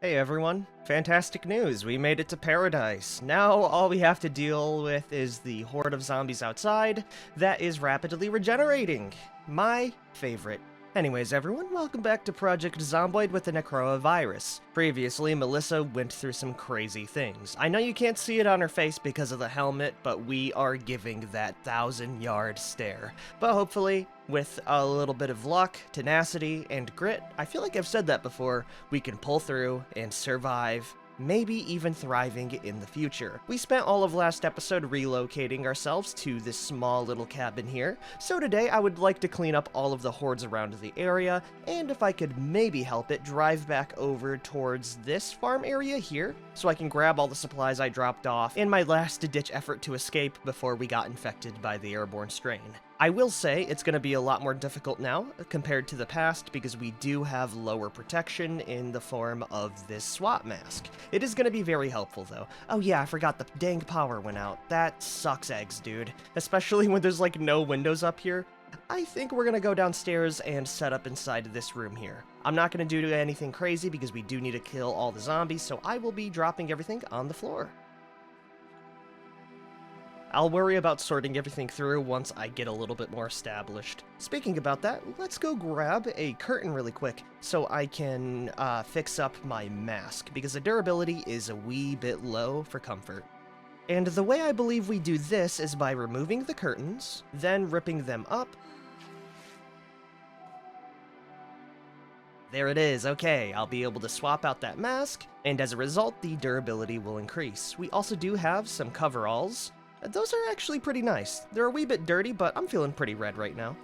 Hey everyone, fantastic news, we made it to paradise. Now all we have to deal with is the horde of zombies outside that is rapidly regenerating. My favorite. Anyways everyone, welcome back to Project Zomboid with the Necroa virus. Previously, Melissa went through some crazy things. I know you can't see it on her face because of the helmet, but we are giving that 1,000-yard stare. But hopefully, with a little bit of luck, tenacity, and grit, I feel like I've said that before, we can pull through and survive, maybe even thriving in the future. We spent all of last episode relocating ourselves to this small little cabin here, so today I would like to clean up all of the hordes around the area, and if I could maybe help it, drive back over towards this farm area here, so I can grab all the supplies I dropped off in my last-ditch effort to escape before we got infected by the airborne strain. I will say it's going to be a lot more difficult now compared to the past because we do have lower protection in the form of this SWAT mask. It is going to be very helpful though. Oh yeah, I forgot the dang power went out. That sucks eggs, dude. Especially when there's like no windows up here. I think we're going to go downstairs and set up inside this room here. I'm not going to do anything crazy because we do need to kill all the zombies, so I will be dropping everything on the floor. I'll worry about sorting everything through once I get a little bit more established. Speaking about that, let's go grab a curtain really quick so I can fix up my mask, because the durability is a wee bit low for comfort. And the way I believe we do this is by removing the curtains, then ripping them up. There it is, okay, I'll be able to swap out that mask, and as a result, the durability will increase. We also do have some coveralls. Those are actually pretty nice. They're a wee bit dirty, but I'm feeling pretty red right now.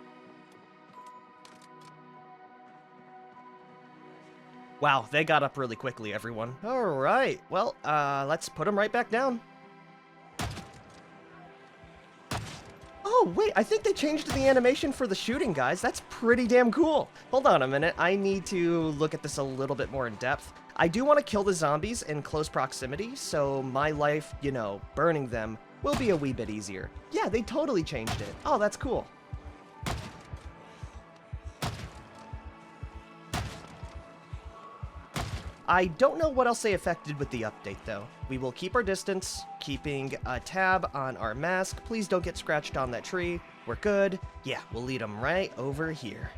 Wow, they got up really quickly, everyone. Alright, well, let's put them right back down. Oh, wait, I think they changed the animation for the shooting, guys. That's pretty damn cool. Hold on a minute, I need to look at this a little bit more in depth. I do want to kill the zombies in close proximity, so my life, you know, burning them will be a wee bit easier. Yeah, they totally changed it. Oh, that's cool. I don't know what else they affected with the update, though. We will keep our distance, keeping a tab on our mask. Please don't get scratched on that tree. We're good. Yeah, we'll lead them right over here.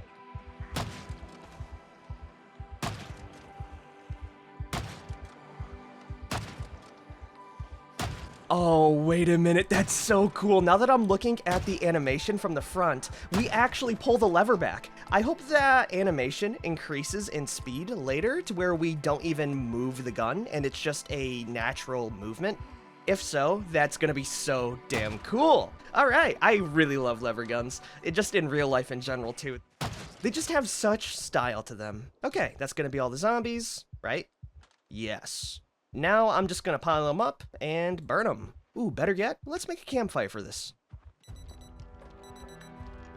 Oh, wait a minute, that's so cool. Now that I'm looking at the animation from the front, we actually pull the lever back. I hope that animation increases in speed later to where we don't even move the gun and it's just a natural movement. If so, that's gonna be so damn cool. All right, I really love lever guns. It just in real life in general too. They just have such style to them. Okay, that's gonna be all the zombies, right? Yes. Now I'm just gonna pile them up and burn them. Ooh, better yet, let's make a campfire for this.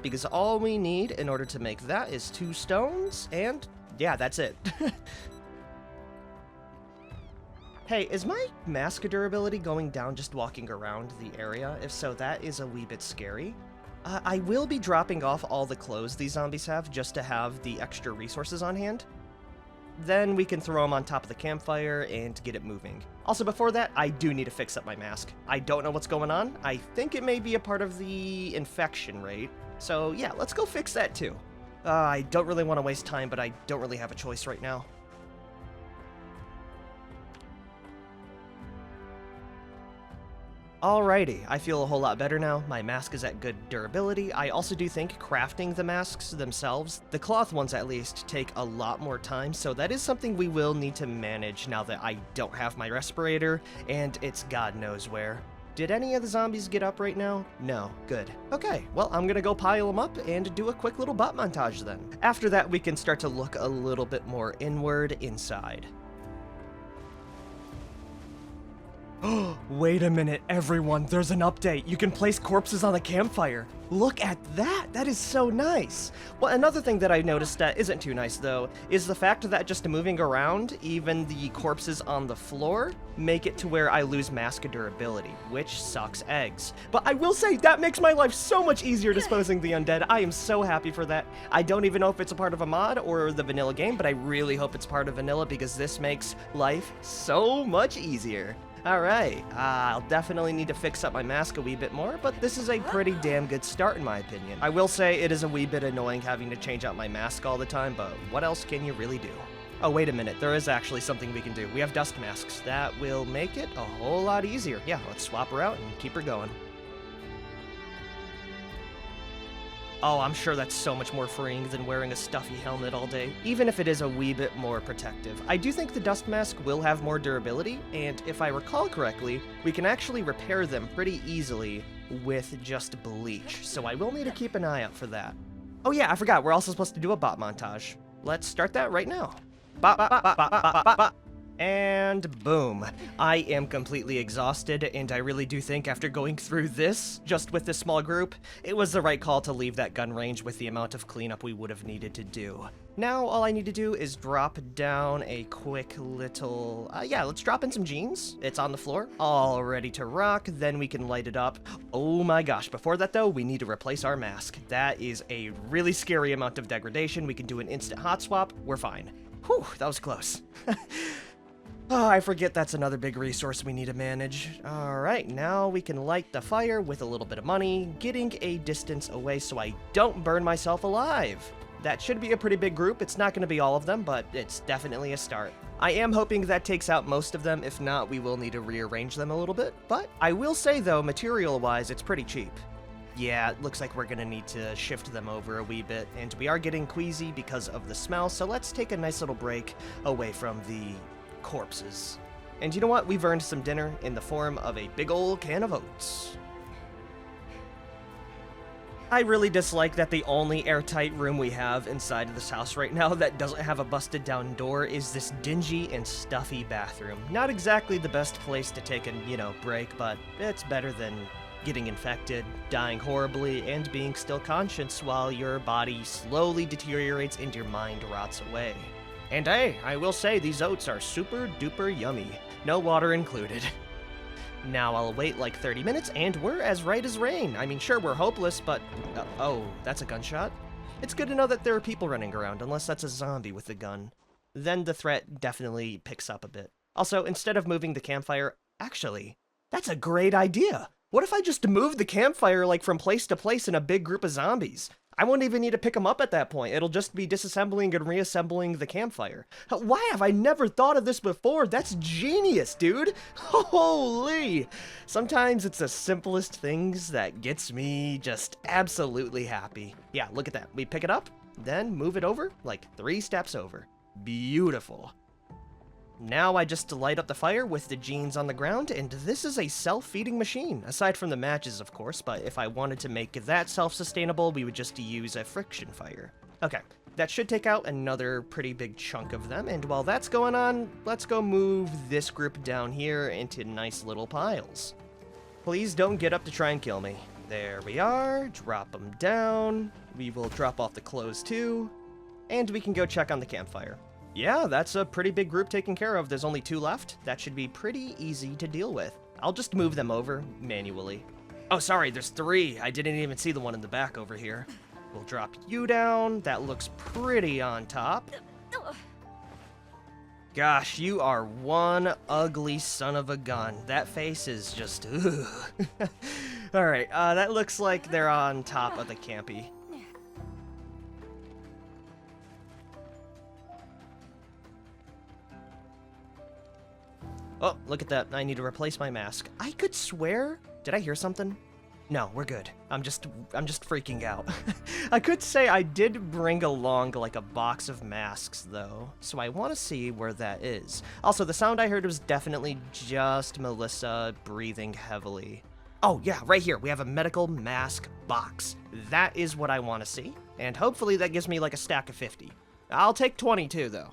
Because all we need in order to make that is 2 stones, and yeah, that's it. Hey, is my mask durability going down just walking around the area? If so, that is a wee bit scary. I will be dropping off all the clothes these zombies have just to have the extra resources on hand. Then we can throw them on top of the campfire and get it moving. Also, before that, I do need to fix up my mask. I don't know what's going on. I think it may be a part of the infection rate. So yeah, let's go fix that too. I don't really want to waste time, but I don't really have a choice right now. Alrighty, I feel a whole lot better now. My mask is at good durability. I also do think crafting the masks themselves, the cloth ones at least, take a lot more time, so that is something we will need to manage now that I don't have my respirator, and it's God knows where. Did any of the zombies get up right now? No. Good. Okay, well, I'm gonna go pile them up and do a quick little butt montage then. After that, we can start to look a little bit more inward inside. Wait a minute, everyone, there's an update. You can place corpses on the campfire. Look at that, that is so nice. Well, another thing that I noticed that isn't too nice though, is the fact that just moving around, even the corpses on the floor, make it to where I lose mask durability, which sucks eggs. But I will say, that makes my life so much easier disposing the undead. I am so happy for that. I don't even know if it's a part of a mod or the vanilla game, but I really hope it's part of vanilla because this makes life so much easier. Alright, I'll definitely need to fix up my mask a wee bit more, but this is a pretty damn good start in my opinion. I will say it is a wee bit annoying having to change out my mask all the time, but what else can you really do? Oh, wait a minute, there is actually something we can do. We have dust masks. That will make it a whole lot easier. Yeah, let's swap her out and keep her going. Oh, I'm sure that's so much more freeing than wearing a stuffy helmet all day, even if it is a wee bit more protective. I do think the dust mask will have more durability, and if I recall correctly, we can actually repair them pretty easily with just bleach, so I will need to keep an eye out for that. Oh yeah, I forgot, we're also supposed to do a bot montage. Let's start that right now. Bot, bot, bot, bot, bot, bot, bot, bot. And boom. I am completely exhausted, and I really do think after going through this, just with this small group, it was the right call to leave that gun range with the amount of cleanup we would have needed to do. Now, all I need to do is drop down a quick little... let's drop in some jeans. It's on the floor, all ready to rock, then we can light it up. Oh my gosh, before that though, we need to replace our mask. That is a really scary amount of degradation. We can do an instant hot swap, we're fine. Whew, that was close. Oh, I forget that's another big resource we need to manage. Alright, now we can light the fire with a little bit of money, getting a distance away so I don't burn myself alive. That should be a pretty big group. It's not going to be all of them, but it's definitely a start. I am hoping that takes out most of them. If not, we will need to rearrange them a little bit. But I will say, though, material-wise, it's pretty cheap. Yeah, it looks like we're going to need to shift them over a wee bit, and we are getting queasy because of the smell, so let's take a nice little break away from the corpses. And you know what? We've earned some dinner in the form of a big ol' can of oats. I really dislike that the only airtight room we have inside of this house right now that doesn't have a busted down door is this dingy and stuffy bathroom. Not exactly the best place to take a, break, but it's better than getting infected, dying horribly, and being still conscious while your body slowly deteriorates and your mind rots away. And hey, I will say these oats are super duper yummy. No water included. Now I'll wait like 30 minutes and we're as right as rain. I mean, sure, we're hopeless, but... oh, that's a gunshot? It's good to know that there are people running around, unless that's a zombie with a gun. Then the threat definitely picks up a bit. Also, instead of moving the campfire... Actually, that's a great idea! What if I just moved the campfire, like, from place to place in a big group of zombies? I won't even need to pick them up at that point. It'll just be disassembling and reassembling the campfire. Why have I never thought of this before? That's genius, dude! Holy! Sometimes it's the simplest things that gets me just absolutely happy. Yeah, look at that. We pick it up, then move it over, like 3 steps over. Beautiful. Now I just light up the fire with the jeans on the ground, and this is a self-feeding machine, aside from the matches, of course, but if I wanted to make that self-sustainable, we would just use a friction fire. Okay, that should take out another pretty big chunk of them, and while that's going on, let's go move this group down here into nice little piles. Please don't get up to try and kill me. There we are, drop them down, we will drop off the clothes too, and we can go check on the campfire. Yeah, that's a pretty big group taken care of. There's only 2 left. That should be pretty easy to deal with. I'll just move them over manually. Oh, sorry, there's 3. I didn't even see the one in the back over here. We'll drop you down. That looks pretty on top. Gosh, you are one ugly son of a gun. That face is just, ugh. Alright, that looks like they're on top of the campy. Oh, look at that. I need to replace my mask. I could swear... Did I hear something? No, we're good. I'm just freaking out. I could say I did bring along, like, a box of masks, though. So I want to see where that is. Also, the sound I heard was definitely just Melissa breathing heavily. Oh, yeah, right here. We have a medical mask box. That is what I want to see. And hopefully that gives me, like, a stack of 50. I'll take 22, though.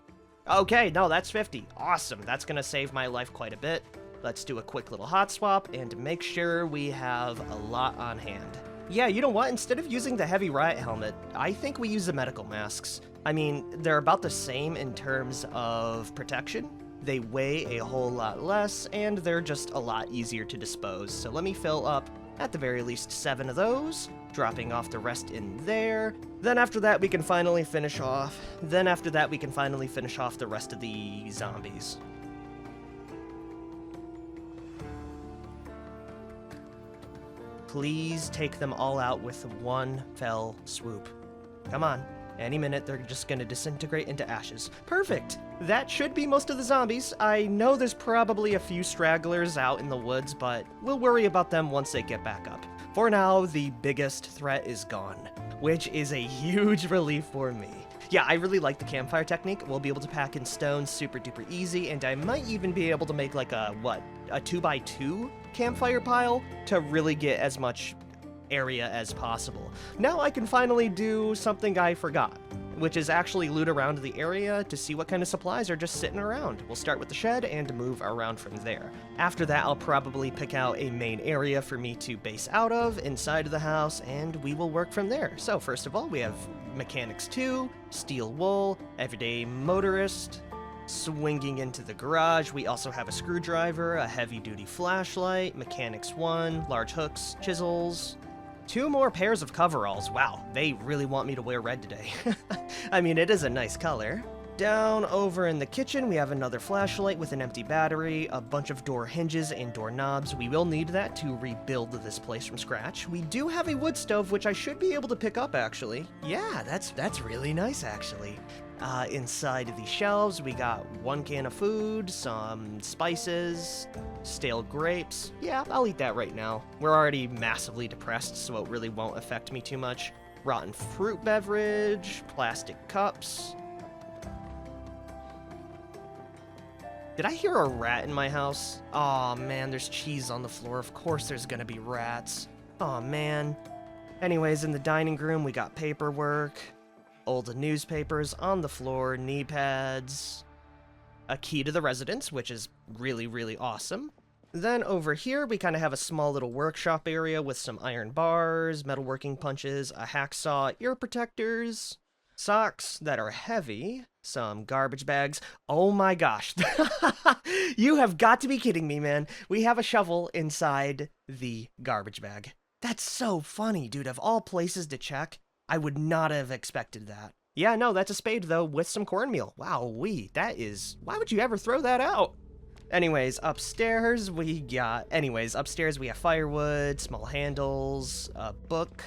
Okay, no, that's 50. Awesome. That's gonna save my life quite a bit. let's do a quick little hot swap and make sure we have a lot on hand. Yeah, you know what? Instead of using the heavy riot helmet, I think we use the medical masks. I mean, they're about the same in terms of protection. They weigh a whole lot less, and they're just a lot easier to dispose. So let me fill up, at the very least, 7 of those, dropping off the rest in there. Then after that, we can finally finish off. the rest of the zombies. Please take them all out with one fell swoop. Come on. Any minute, they're just gonna disintegrate into ashes. Perfect! That should be most of the zombies. I know there's probably a few stragglers out in the woods, but we'll worry about them once they get back up. For now, the biggest threat is gone, which is a huge relief for me. Yeah, I really like the campfire technique. We'll be able to pack in stones super duper easy, and I might even be able to make like a 2x2 campfire pile to really get as much area as possible. Now I can finally do something I forgot, which is actually loot around the area to see what kind of supplies are just sitting around. We'll start with the shed and move around from there. After that, I'll probably pick out a main area for me to base out of inside of the house, and we will work from there. So first of all, we have Mechanics 2, Steel Wool, Everyday Motorist, swinging into the garage. We also have a screwdriver, a heavy-duty flashlight, Mechanics 1, large hooks, chisels, 2 more pairs of coveralls. Wow, they really want me to wear red today. I mean, it is a nice color. Down over in the kitchen, we have another flashlight with an empty battery, a bunch of door hinges and door knobs. We will need that to rebuild this place from scratch. We do have a wood stove, which I should be able to pick up, actually. Yeah, that's really nice, actually. Inside of these shelves, we got 1 can of food, some spices, stale grapes. Yeah, I'll eat that right now. We're already massively depressed, so it really won't affect me too much. Rotten fruit beverage, plastic cups. Did I hear a rat in my house? Aw, man, there's cheese on the floor. Of course there's gonna be rats. Aw, man. Anyways, in the dining room, we got paperwork, old newspapers on the floor, knee pads, a key to the residence, which is really, really awesome. Then over here, we kind of have a small little workshop area with some iron bars, metalworking punches, a hacksaw, ear protectors, socks that are heavy, some garbage bags. Oh my gosh. You have got to be kidding me, man. We have a shovel inside the garbage bag. That's so funny, dude. Of all places to check, I would not have expected that. Yeah, no, that's a spade, though, with some cornmeal. Wow-wee, that is... Why would you ever throw that out? Anyways, upstairs we have firewood, small handles, a book,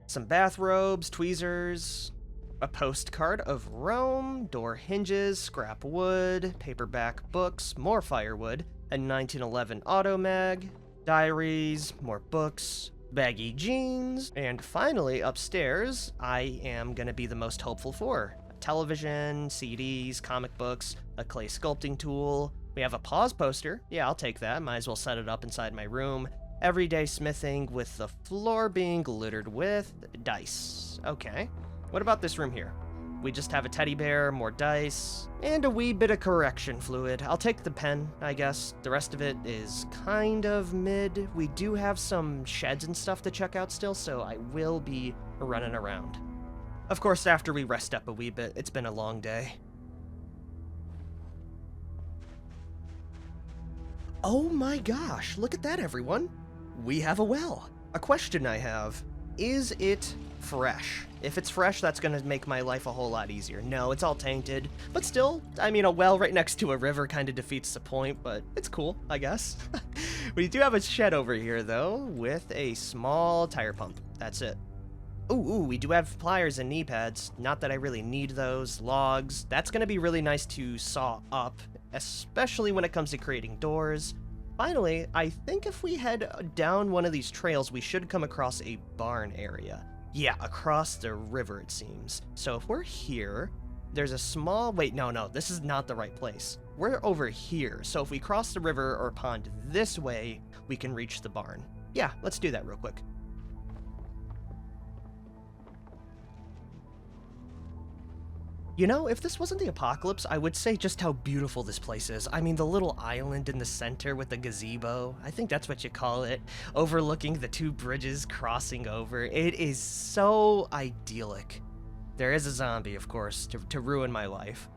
some bathrobes, tweezers, a postcard of Rome, door hinges, scrap wood, paperback books, more firewood, a 1911 auto mag, diaries, more books, baggy jeans, and finally upstairs, I am gonna be the most hopeful for. A television, CDs, comic books, a clay sculpting tool. We have a pause poster. Yeah, I'll take that. Might as well set it up inside my room. Everyday smithing with the floor being littered with dice. Okay. What about this room here? We just have a teddy bear, more dice, and a wee bit of correction fluid. I'll take the pen, I guess. The rest of it is kind of mid. We do have some sheds and stuff to check out still, so I will be running around. Of course, after we rest up a wee bit, it's been a long day. Oh my gosh, look at that, everyone. We have a well. A question I have, is it fresh? If it's fresh, that's gonna make my life a whole lot easier. No, it's all tainted, but still, I mean, a well right next to a river kind of defeats the point, but it's cool, I guess. We do have a shed over here, though, with a small tire pump. That's it. Ooh, we do have pliers and knee pads. Not that I really need those. Logs. That's gonna be really nice to saw up, especially when it comes to creating doors. Finally, I think if we head down one of these trails, we should come across a barn area. Yeah, across the river, it seems. So if we're here, there's a small... Wait, no, this is not the right place. We're over here, so if we cross the river or pond this way, we can reach the barn. Yeah, let's do that real quick. You know, if this wasn't the apocalypse, I would say just how beautiful this place is. I mean, the little island in the center with the gazebo, I think that's what you call it, overlooking the two bridges crossing over. It is so idyllic. There is a zombie, of course, to ruin my life.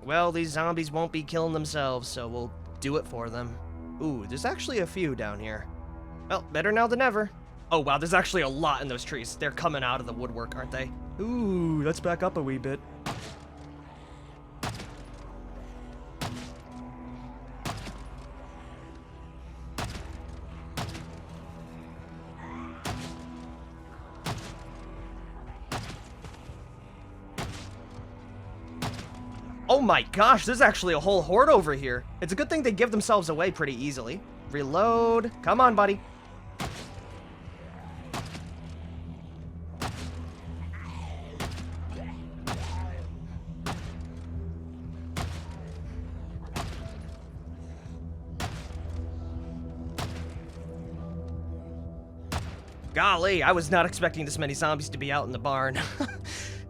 Well, these zombies won't be killing themselves, so we'll do it for them. Ooh, there's actually a few down here. Well, better now than ever. Oh wow, there's actually a lot in those trees. They're coming out of the woodwork, aren't they? Ooh, let's back up a wee bit. Oh my gosh, there's actually a whole horde over here. It's a good thing they give themselves away pretty easily. Reload. Come on, buddy. Golly, I was not expecting this many zombies to be out in the barn.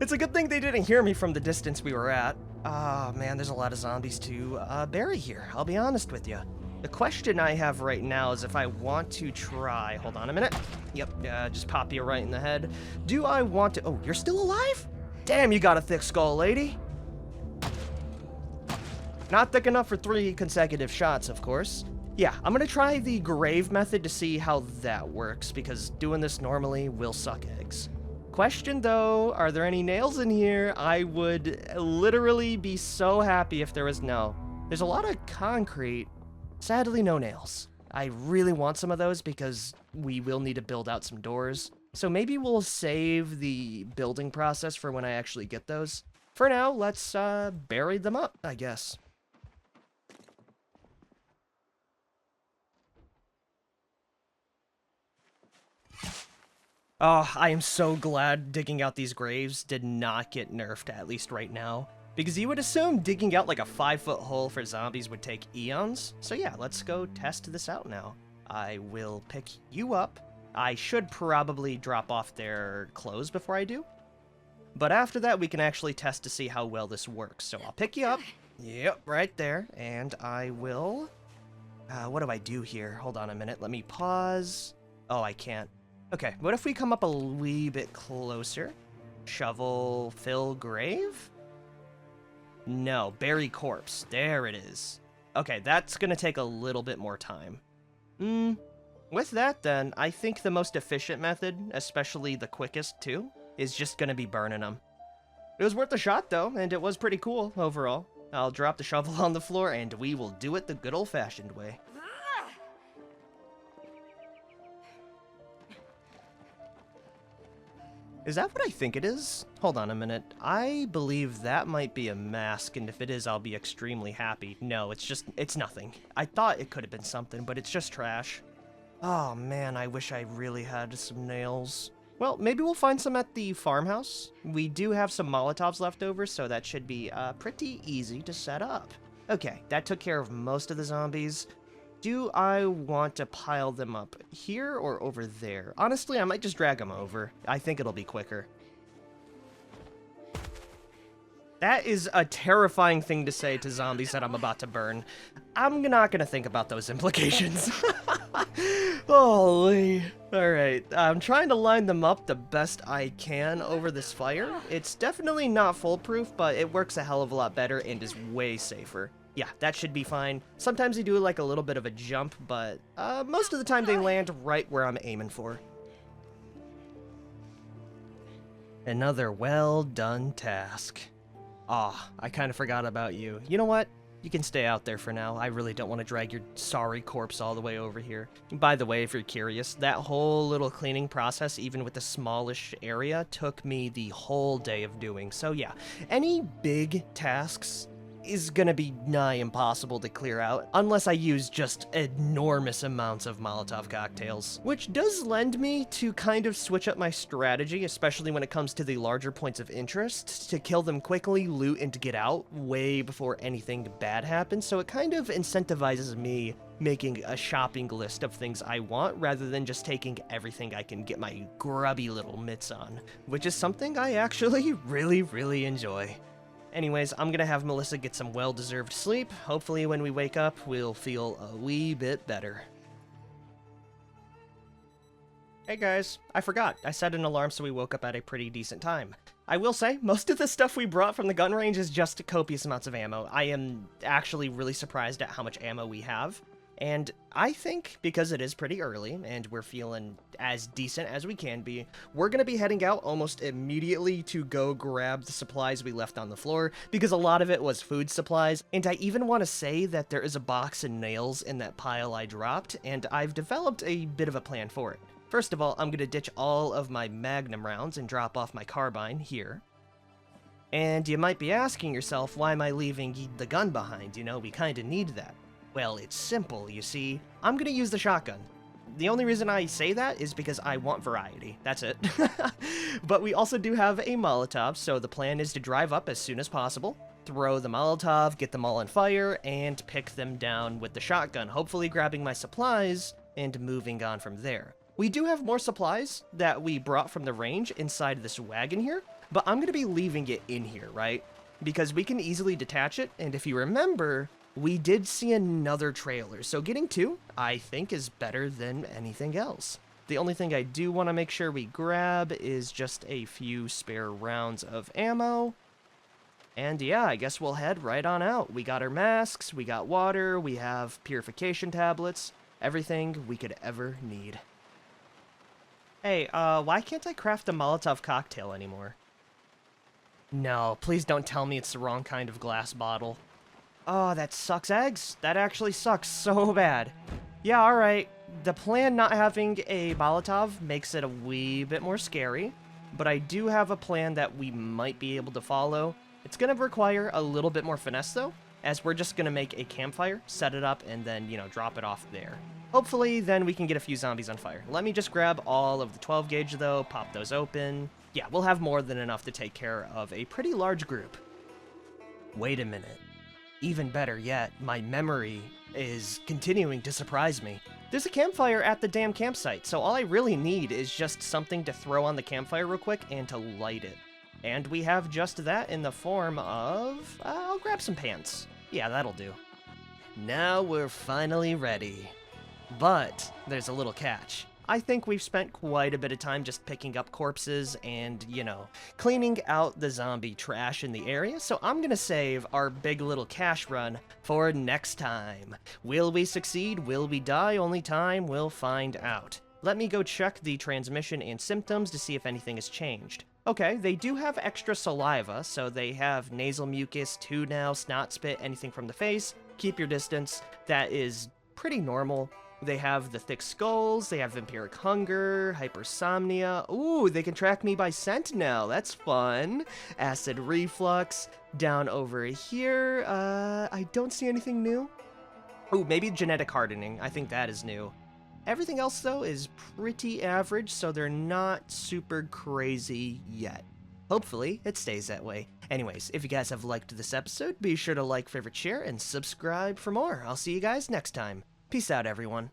It's a good thing they didn't hear me from the distance we were at. Ah, man, there's a lot of zombies to bury here, I'll be honest with you. The question I have right now is if I want to try... Hold on a minute. Yep, just pop you right in the head. Do I want to... Oh, you're still alive? Damn, you got a thick skull, lady. Not thick enough for 3 consecutive shots, of course. Yeah, I'm gonna try the grave method to see how that works, because doing this normally will suck eggs. Question though, are there any nails in here? I would literally be so happy if there was no. There's a lot of concrete. Sadly, no nails. I really want some of those because we will need to build out some doors. So maybe we'll save the building process for when I actually get those. For now, let's bury them up, I guess. Oh, I am so glad digging out these graves did not get nerfed, at least right now. Because you would assume digging out like a 5-foot hole for zombies would take eons. So yeah, let's go test this out now. I will pick you up. I should probably drop off their clothes before I do. But after that, we can actually test to see how well this works. So I'll pick you up. Yep, right there. And I will... what do I do here? Hold on a minute. Let me pause. Oh, I can't. Okay, what if we come up a wee bit closer? Shovel, fill grave? No, bury corpse. There it is. Okay, that's gonna take a little bit more time. With that then, I think the most efficient method, especially the quickest too, is just gonna be burning them. It was worth a shot though, and it was pretty cool overall. I'll drop the shovel on the floor and we will do it the good old-fashioned way. Is that what I think it is? Hold on a minute. I believe that might be a mask, and if it is, I'll be extremely happy. No, it's nothing. I thought it could have been something, but it's just trash. Oh man, I wish I really had some nails. Well, maybe we'll find some at the farmhouse. We do have some Molotovs left over, so that should be pretty easy to set up. Okay, that took care of most of the zombies. Do I want to pile them up here or over there? Honestly, I might just drag them over. I think it'll be quicker. That is a terrifying thing to say to zombies that I'm about to burn. I'm not gonna think about those implications. Holy. Alright, I'm trying to line them up the best I can over this fire. It's definitely not foolproof, but it works a hell of a lot better and is way safer. Yeah, that should be fine. Sometimes they do like a little bit of a jump, but most of the time they land right where I'm aiming for. Another well-done task. Aw, I kind of forgot about you. You know what? You can stay out there for now. I really don't want to drag your sorry corpse all the way over here. By the way, if you're curious, that whole little cleaning process, even with the smallish area, took me the whole day of doing. So yeah, any big tasks is gonna be nigh impossible to clear out unless I use just enormous amounts of Molotov cocktails, which does lend me to kind of switch up my strategy, especially when it comes to the larger points of interest, to kill them quickly, loot, and to get out way before anything bad happens. So it kind of incentivizes me making a shopping list of things I want rather than just taking everything I can get my grubby little mitts on, which is something I actually really enjoy. Anyways, I'm gonna have Melissa get some well-deserved sleep. Hopefully when we wake up, we'll feel a wee bit better. Hey guys, I forgot. I set an alarm so we woke up at a pretty decent time. I will say, most of the stuff we brought from the gun range is just copious amounts of ammo. I am actually really surprised at how much ammo we have. And I think, because it is pretty early, and we're feeling as decent as we can be, we're going to be heading out almost immediately to go grab the supplies we left on the floor, because a lot of it was food supplies, and I even want to say that there is a box of nails in that pile I dropped, and I've developed a bit of a plan for it. First of all, I'm going to ditch all of my Magnum rounds and drop off my carbine here. And you might be asking yourself, why am I leaving the gun behind? You know, we kind of need that. Well, it's simple, you see. I'm going to use the shotgun. The only reason I say that is because I want variety. That's it. But we also do have a Molotov, so the plan is to drive up as soon as possible, throw the Molotov, get them all on fire, and pick them down with the shotgun, hopefully grabbing my supplies and moving on from there. We do have more supplies that we brought from the range inside this wagon here, but I'm going to be leaving it in here, right? Because we can easily detach it, and if you remember, we did see another trailer, so getting two, I think, is better than anything else. The only thing I do want to make sure we grab is just a few spare rounds of ammo. And yeah, I guess we'll head right on out. We got our masks, we got water, we have purification tablets, everything we could ever need. Hey, why can't I craft a Molotov cocktail anymore? No, please don't tell me it's the wrong kind of glass bottle. Oh, that sucks, eggs. That actually sucks so bad. Yeah, alright. The plan not having a Molotov makes it a wee bit more scary, but I do have a plan that we might be able to follow. It's gonna require a little bit more finesse, though, as we're just gonna make a campfire, set it up, and then, you know, drop it off there. Hopefully, then we can get a few zombies on fire. Let me just grab all of the 12 gauge, though, pop those open. Yeah, we'll have more than enough to take care of a pretty large group. Wait a minute. Even better yet, my memory is continuing to surprise me. There's a campfire at the damn campsite, so all I really need is just something to throw on the campfire real quick and to light it. And we have just that in the form of... I'll grab some pants. Yeah, that'll do. Now we're finally ready. But there's a little catch. I think we've spent quite a bit of time just picking up corpses and, you know, cleaning out the zombie trash in the area, so I'm gonna save our big little cash run for next time. Will we succeed? Will we die? Only time will find out. Let me go check the transmission and symptoms to see if anything has changed. Okay, they do have extra saliva, so they have nasal mucus, now, snot spit, anything from the face. Keep your distance. That is pretty normal. They have the thick skulls, they have vampiric hunger, hypersomnia. Ooh, they can track me by scent now. That's fun. Acid reflux. Down over here, I don't see anything new. Ooh, maybe genetic hardening. I think that is new. Everything else, though, is pretty average, so they're not super crazy yet. Hopefully, it stays that way. Anyways, if you guys have liked this episode, be sure to like, favorite, share, and subscribe for more. I'll see you guys next time. Peace out, everyone.